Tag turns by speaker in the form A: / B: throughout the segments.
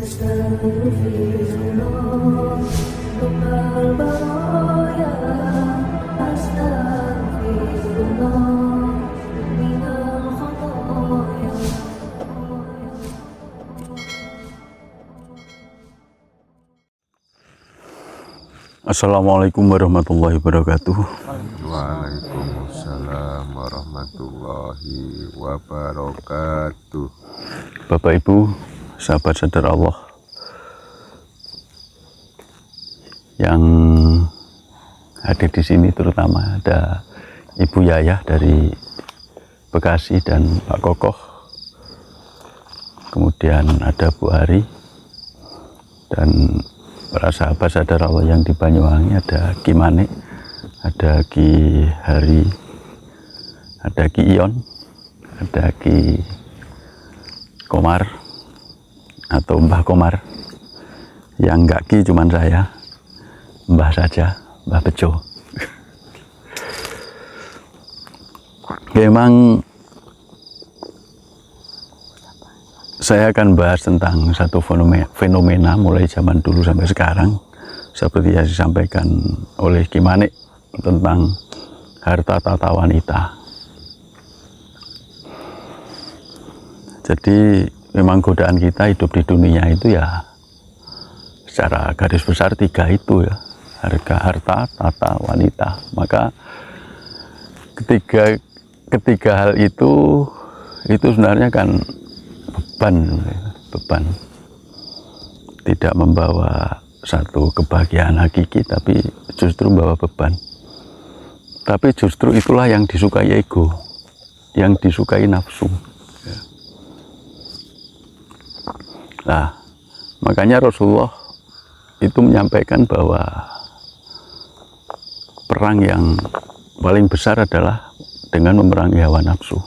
A: Astaghfirullah, Rabbal baraya. Astaghfirullah, minal khotoya.
B: Assalamualaikum warahmatullahi wabarakatuh.
C: Waalaikumsalam warahmatullahi wabarakatuh.
B: Bapak Ibu, sahabat sadar Allah yang hadir di sini, terutama ada Ibu Yayah dari Bekasi dan Pak Kokoh, kemudian ada Bu Ari, dan para sahabat sadar Allah yang di Banyuwangi, ada Ki Manik, ada Ki Hari, ada Ki Ion, ada Ki Komar atau Mbah Komar. Yang enggak Ki cuman saya, Mbah saja, Mbah Bejo. Memang saya akan bahas tentang satu fenomena mulai zaman dulu sampai sekarang, seperti yang disampaikan oleh Ki Manik tentang harta tata wanita. Jadi memang godaan kita hidup di dunia itu ya secara garis besar tiga itu ya, harta, tata, wanita. Maka ketiga hal itu sebenarnya kan beban, tidak membawa satu kebahagiaan hakiki, tapi justru membawa beban. Tapi justru itulah yang disukai ego, yang disukai nafsu. Nah, makanya Rasulullah itu menyampaikan bahwa perang yang paling besar adalah dengan memerangi hawa nafsu.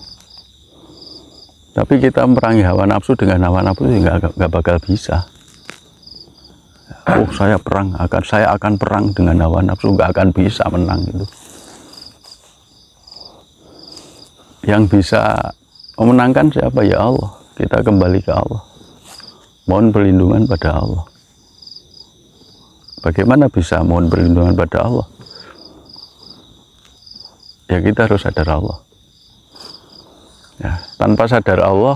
B: Tapi kita memerangi hawa nafsu dengan hawa nafsu nggak bakal bisa. Oh, saya akan perang dengan hawa nafsu, nggak akan bisa menang itu. Yang bisa memenangkan siapa? Ya Allah. Kita kembali ke Allah. Mohon perlindungan pada Allah. Bagaimana bisa mohon perlindungan pada Allah? Ya kita harus sadar Allah. Ya, tanpa sadar Allah,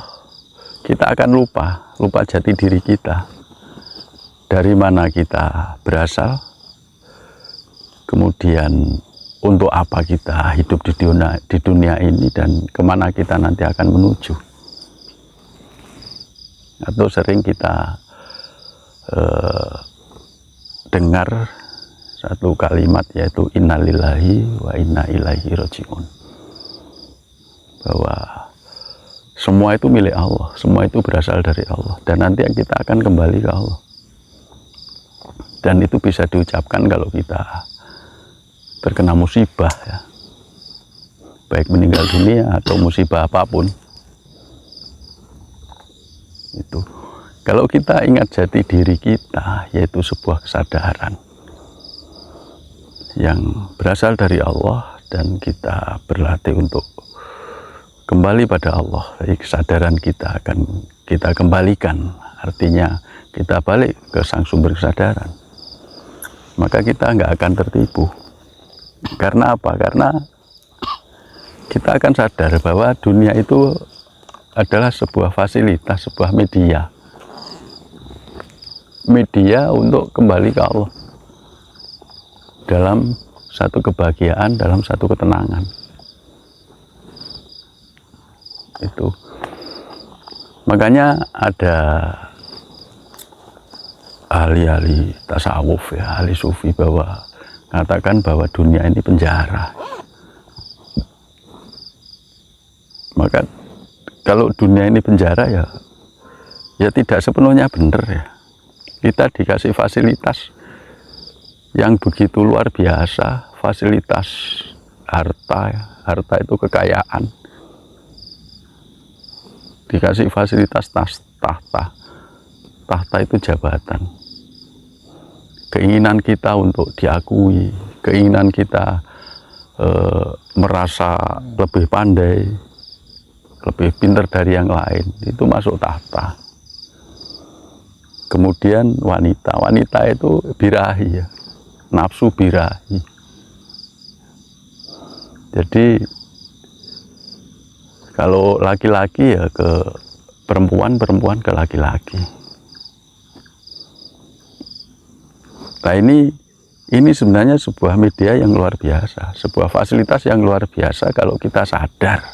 B: kita akan lupa jati diri kita. Dari mana kita berasal, kemudian untuk apa kita hidup di dunia ini, dan kemana kita nanti akan menuju. Atau sering kita dengar satu kalimat, yaitu innalillahi wa inna ilaihi rajiun, bahwa semua itu milik Allah, semua itu berasal dari Allah, dan nanti kita akan kembali ke Allah. Dan itu bisa diucapkan kalau kita terkena musibah, ya, baik meninggal dunia atau musibah apapun. Itu kalau kita ingat jati diri kita, yaitu sebuah kesadaran yang berasal dari Allah, dan kita berlatih untuk kembali pada Allah. Jadi kesadaran kita akan kita kembalikan, artinya kita balik ke sang sumber kesadaran. Maka kita nggak akan tertipu. Karena apa? Karena kita akan sadar bahwa dunia itu adalah sebuah fasilitas, sebuah media untuk kembali ke Allah dalam satu kebahagiaan, dalam satu ketenangan. Itu makanya ada ahli-ahli tasawuf, ya, ahli sufi, bahwa mengatakan bahwa dunia ini penjara. Maka kalau dunia ini penjara, ya tidak sepenuhnya benar, ya. Kita dikasih fasilitas yang begitu luar biasa, fasilitas harta, ya. Harta itu kekayaan. Dikasih fasilitas tahta. Tahta itu jabatan. Keinginan kita untuk diakui, keinginan kita merasa lebih pandai, lebih pintar dari yang lain, itu masuk tahta. Kemudian wanita. Wanita itu birahi ya. Nafsu birahi. Jadi kalau laki-laki ya ke perempuan, perempuan ke laki-laki. Nah ini sebenarnya sebuah media yang luar biasa, sebuah fasilitas yang luar biasa kalau kita sadar.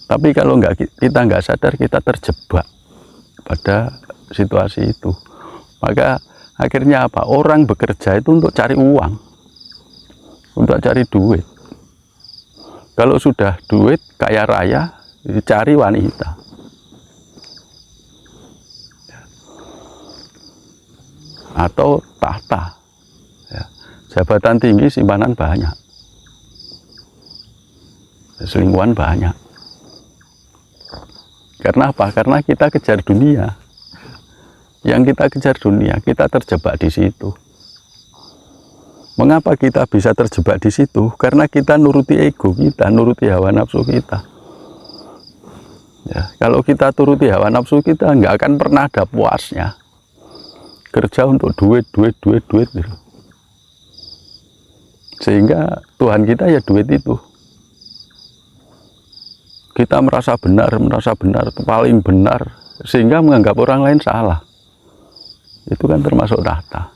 B: Tapi kalau kita nggak sadar, kita terjebak pada situasi itu. Maka akhirnya apa? Orang bekerja itu untuk cari uang, untuk cari duit. Kalau sudah duit, kaya raya, cari wanita. Atau tahta. Jabatan tinggi, simpanan banyak, selingkuhan banyak. Karena apa? Karena kita kejar dunia. Yang kita kejar dunia, kita terjebak di situ. Mengapa kita bisa terjebak di situ? Karena kita nuruti ego kita, nuruti hawa nafsu kita. Ya, kalau kita turuti hawa nafsu kita, nggak akan pernah ada puasnya. Kerja untuk duit gitu. Sehingga Tuhan kita ya duit itu. Kita merasa benar, paling benar, sehingga menganggap orang lain salah. Itu kan termasuk tahta.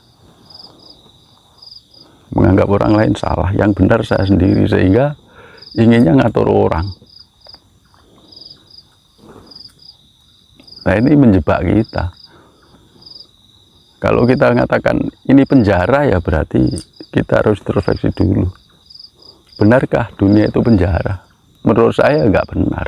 B: Menganggap orang lain salah, yang benar saya sendiri, sehingga inginnya ngatur orang. Nah ini menjebak kita. Kalau kita mengatakan ini penjara, ya berarti kita harus introspeksi dulu. Benarkah dunia itu penjara? Menurut saya nggak benar.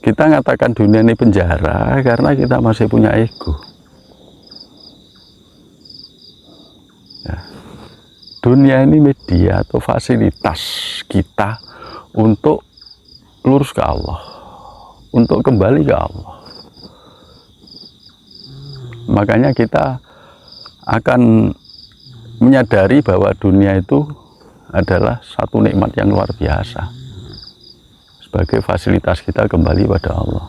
B: Kita mengatakan dunia ini penjara karena kita masih punya ego. Ya. Dunia ini media atau fasilitas kita untuk lurus ke Allah, untuk kembali ke Allah. Makanya kita akan menyadari bahwa dunia itu adalah satu nikmat yang luar biasa sebagai fasilitas kita kembali pada Allah.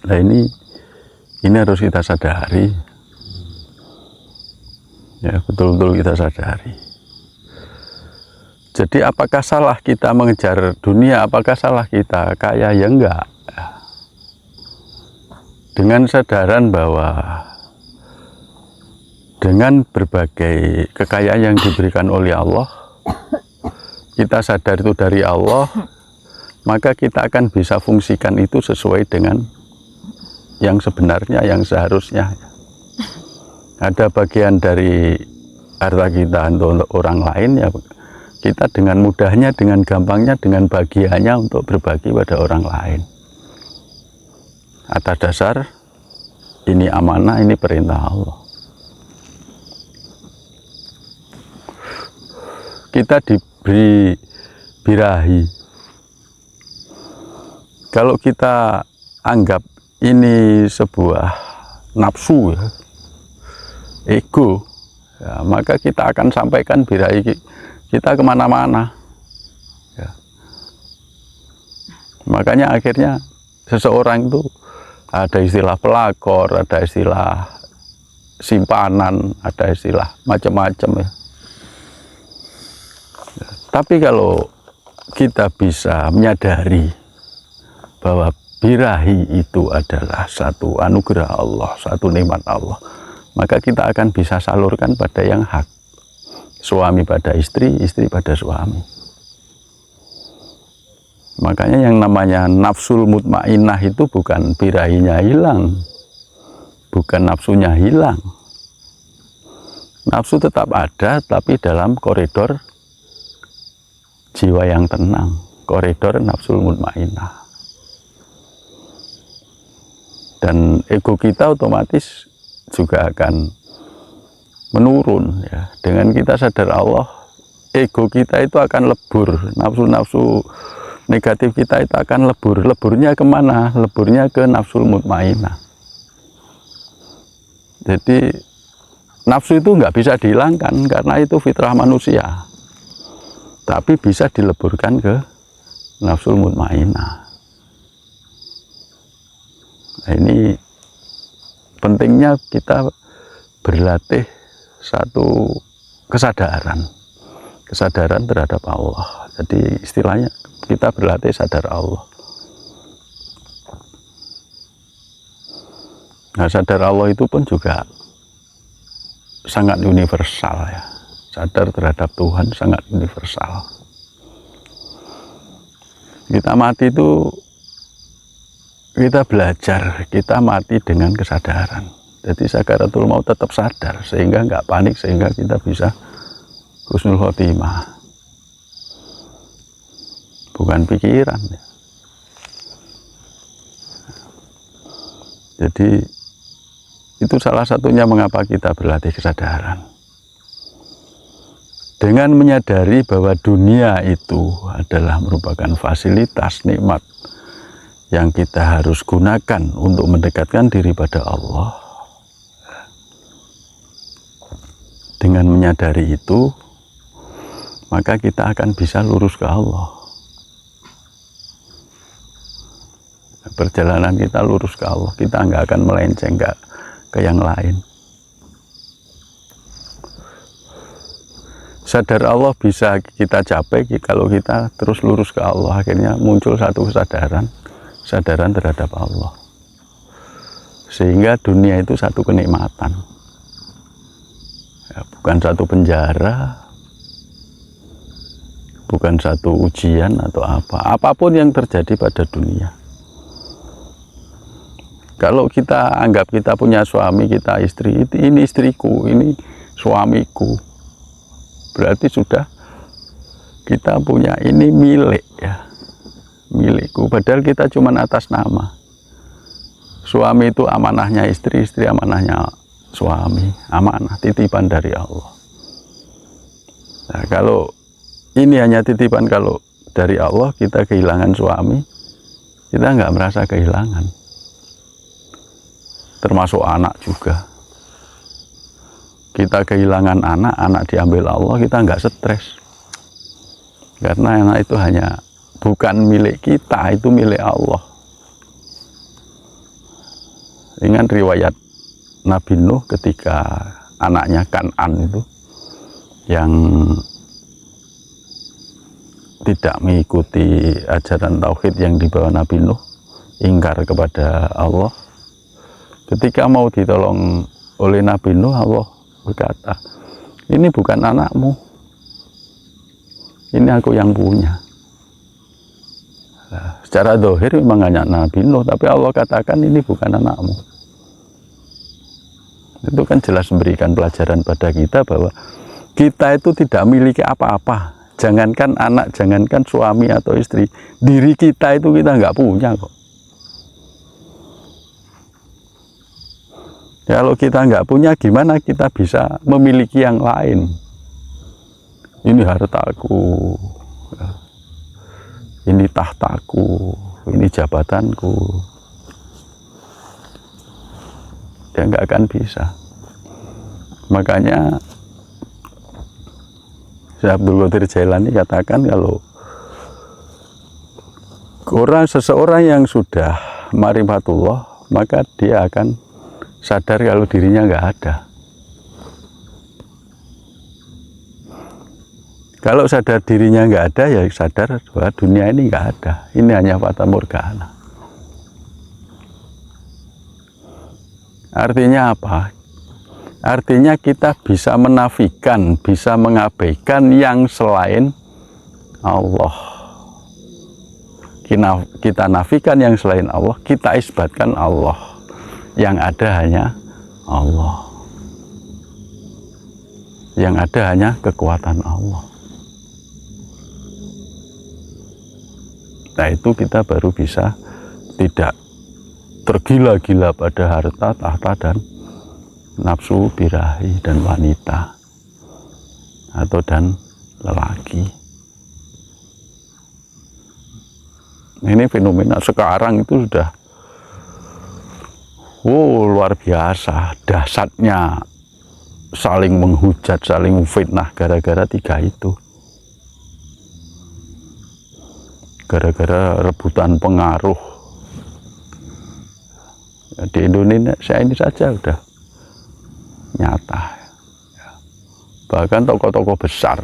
B: Nah ini harus kita sadari, ya betul-betul kita sadari. Jadi apakah salah kita mengejar dunia? Apakah salah kita kaya? Ya enggak. Dengan sadaran bahwa dengan berbagai kekayaan yang diberikan oleh Allah, kita sadar itu dari Allah, maka kita akan bisa fungsikan itu sesuai dengan yang sebenarnya, yang seharusnya. Ada bagian dari harta kita untuk orang lain, ya kita dengan mudahnya, dengan gampangnya, dengan bahagianya untuk berbagi pada orang lain. Atas dasar ini amanah, ini perintah Allah. Kita diberi birahi. Kalau kita anggap ini sebuah nafsu, ya, ego, ya, maka kita akan sampaikan birahi kita kemana-mana, ya. Makanya akhirnya seseorang itu ada istilah pelakor, ada istilah simpanan, ada istilah macam-macam, ya. Tapi kalau kita bisa menyadari bahwa birahi itu adalah satu anugerah Allah, satu nikmat Allah, maka kita akan bisa salurkan pada yang hak. Suami pada istri, istri pada suami. Makanya yang namanya nafsul mutmainnah itu bukan birahinya hilang, bukan nafsunya hilang. Nafsu tetap ada, tapi dalam koridor jiwa yang tenang, koridor nafsul mutmainnah. Dan ego kita otomatis juga akan menurun, ya. Dengan kita sadar Allah, ego kita itu akan lebur, nafsu-nafsu negatif kita itu akan lebur. Leburnya kemana? Leburnya ke nafsul mutmainnah. Jadi nafsu itu nggak bisa dihilangkan karena itu fitrah manusia, tapi bisa dileburkan ke nafsul mutmainnah. Nah, ini pentingnya kita berlatih satu kesadaran terhadap Allah. Jadi istilahnya kita berlatih sadar Allah. Nah, sadar Allah itu pun juga sangat universal ya. Sadar terhadap Tuhan sangat universal. Kita mati itu kita belajar, kita mati dengan kesadaran. Jadi sakaratul maut tetap sadar sehingga nggak panik, sehingga kita bisa husnul khotimah. Bukan pikiran. Jadi itu salah satunya mengapa kita berlatih kesadaran. Dengan menyadari bahwa dunia itu adalah merupakan fasilitas nikmat yang kita harus gunakan untuk mendekatkan diri pada Allah. Dengan menyadari itu, maka kita akan bisa lurus ke Allah. Perjalanan kita lurus ke Allah, kita nggak akan melenceng ke yang lain. Sadar Allah bisa kita capai kalau kita terus lurus ke Allah. Akhirnya muncul satu kesadaran terhadap Allah, sehingga dunia itu satu kenikmatan ya, bukan satu penjara, bukan satu ujian atau apapun yang terjadi pada dunia. Kalau kita anggap kita punya suami, kita istri, ini istriku, ini suamiku, berarti sudah kita punya ini milik ya, milikku. Padahal kita cuma atas nama. Suami itu amanahnya istri, istri amanahnya suami, amanah titipan dari Allah. Nah, kalau ini hanya titipan, kalau dari Allah kita kehilangan suami, kita nggak merasa kehilangan. Termasuk anak juga. Kita kehilangan anak, anak diambil Allah, kita nggak stres. Karena anak itu hanya bukan milik kita, itu milik Allah. Ingat riwayat Nabi Nuh ketika anaknya Kan'an itu yang tidak mengikuti ajaran tauhid yang dibawa Nabi Nuh, ingkar kepada Allah. Ketika mau ditolong oleh Nabi Nuh, Allah berkata, ini bukan anakmu, ini aku yang punya. Nah, secara zahir memang hanya Nabi Nuh, tapi Allah katakan ini bukan anakmu. Itu kan jelas memberikan pelajaran pada kita bahwa kita itu tidak memiliki apa-apa. Jangankan anak, jangankan suami atau istri, diri kita itu kita nggak punya kok. Kalau kita nggak punya, gimana kita bisa memiliki yang lain? Ini hartaku, ini tahtaku, ini jabatanku. Ya nggak akan bisa. Makanya Syekh Abdul Qadir Jailani katakan kalau seseorang yang sudah ma'rifatullah, maka dia akan sadar kalau dirinya nggak ada. Kalau sadar dirinya nggak ada, ya sadar bahwa dunia ini nggak ada. Ini hanya fata morgana. Artinya apa? Artinya kita bisa menafikan, bisa mengabaikan yang selain Allah. Kita nafikan yang selain Allah, kita isbatkan Allah. Yang ada hanya Allah. Yang ada hanya kekuatan Allah. Nah, itu kita baru bisa tidak tergila-gila pada harta, tahta, dan nafsu birahi dan wanita atau dan lelaki. Ini fenomena sekarang itu sudah luar biasa dahsyatnya saling menghujat, saling fitnah gara-gara 3 itu. Gara-gara rebutan pengaruh. Ya, di Indonesia ini saja udah nyata. Bahkan tokoh-tokoh besar,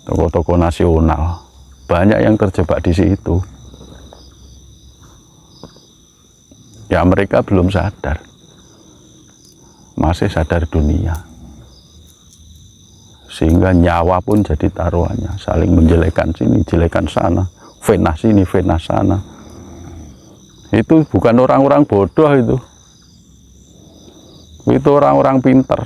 B: tokoh-tokoh nasional, banyak yang terjebak di situ. Ya mereka belum sadar, masih sadar dunia, sehingga nyawa pun jadi taruhannya, saling menjelekan sini, jelekan sana, fitnah sini, fitnah sana. Itu bukan orang-orang bodoh itu orang-orang pinter,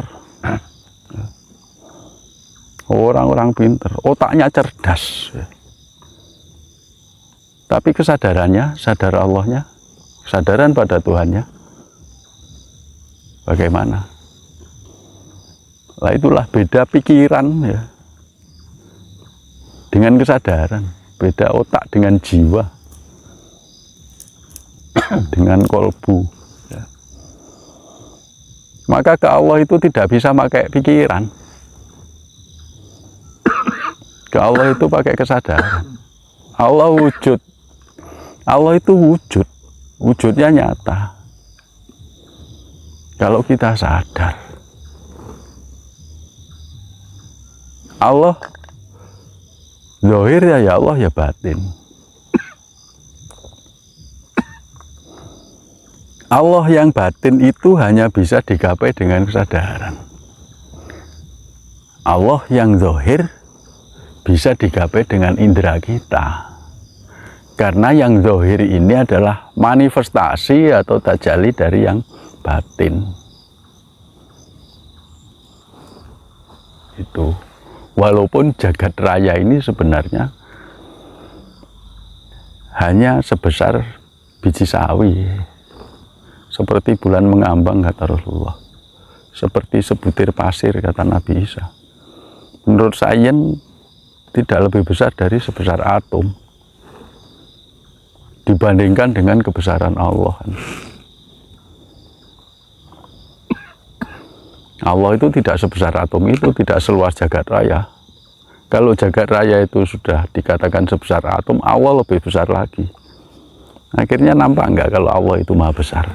B: orang-orang pinter, otaknya cerdas, tapi kesadarannya, sadar Allahnya, kesadaran pada Tuhannya bagaimana? Lah itulah beda pikiran ya dengan kesadaran, beda otak dengan jiwa, dengan kolbu ya. Maka ke Allah itu tidak bisa pakai pikiran, ke Allah itu pakai kesadaran. Allah wujud, Allah itu wujud, wujudnya nyata. Kalau kita sadar, Allah zahir ya Allah ya batin. Allah yang batin itu hanya bisa digapai dengan kesadaran. Allah yang zahir bisa digapai dengan indera kita. Karena yang zahir ini adalah manifestasi atau tajalli dari yang batin. Itu. Walaupun jagat raya ini sebenarnya hanya sebesar biji sawi, seperti bulan mengambang kata Rasulullah, seperti sebutir pasir kata Nabi Isa. Menurut sains tidak lebih besar dari sebesar atom dibandingkan dengan kebesaran Allah. Allah itu tidak sebesar atom itu, tidak seluas jagat raya. Kalau jagat raya itu sudah dikatakan sebesar atom, Allah lebih besar lagi. Akhirnya nampak enggak kalau Allah itu maha besar?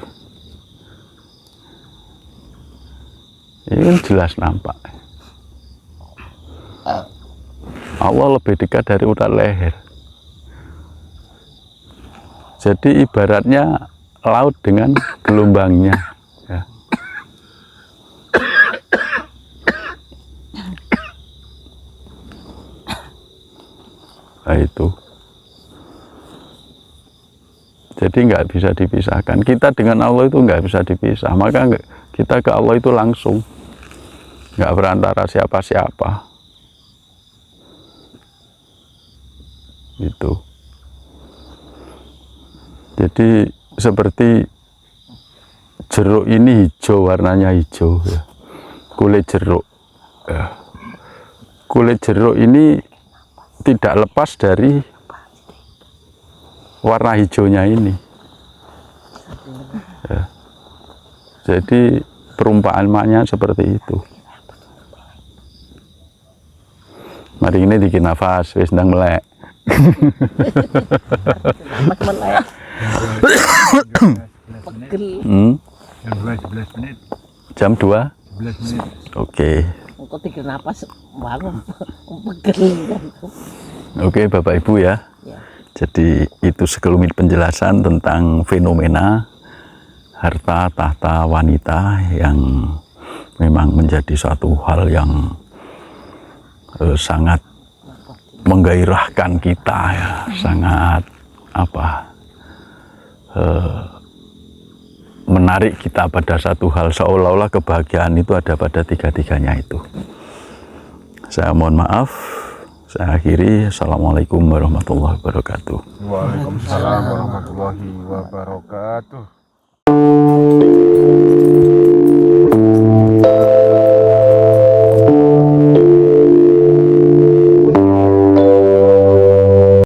B: Ini kan jelas nampak. Allah lebih dekat dari urat leher. Jadi ibaratnya laut dengan gelombangnya. Ya. Nah itu. Jadi nggak bisa dipisahkan. Kita dengan Allah itu nggak bisa dipisah. Maka kita ke Allah itu langsung, nggak berantara siapa-siapa. Gitu. Jadi seperti jeruk ini hijau, warnanya hijau. Ya. Kulit jeruk. Ya. Kulit jeruk ini tidak lepas dari warna hijaunya ini. Ya. Jadi perumpamaannya seperti itu. Mari ini bikin nafas, wis ndang melek.
C: Jam 11 menit.
B: Jam 2?
C: 11 menit.
B: Oke.
D: Kok tiga napas bangun pegel.
B: Oke, Bapak Ibu ya.
D: Ya.
B: Jadi itu sekelumit penjelasan tentang fenomena harta tahta wanita yang memang menjadi suatu hal yang sangat menggairahkan kita ya, sangat menarik kita pada satu hal, seolah-olah kebahagiaan itu ada pada tiga-tiganya itu. Saya mohon maaf, saya akhiri. Assalamualaikum warahmatullahi wabarakatuh.
C: Waalaikumsalam warahmatullahi wabarakatuh.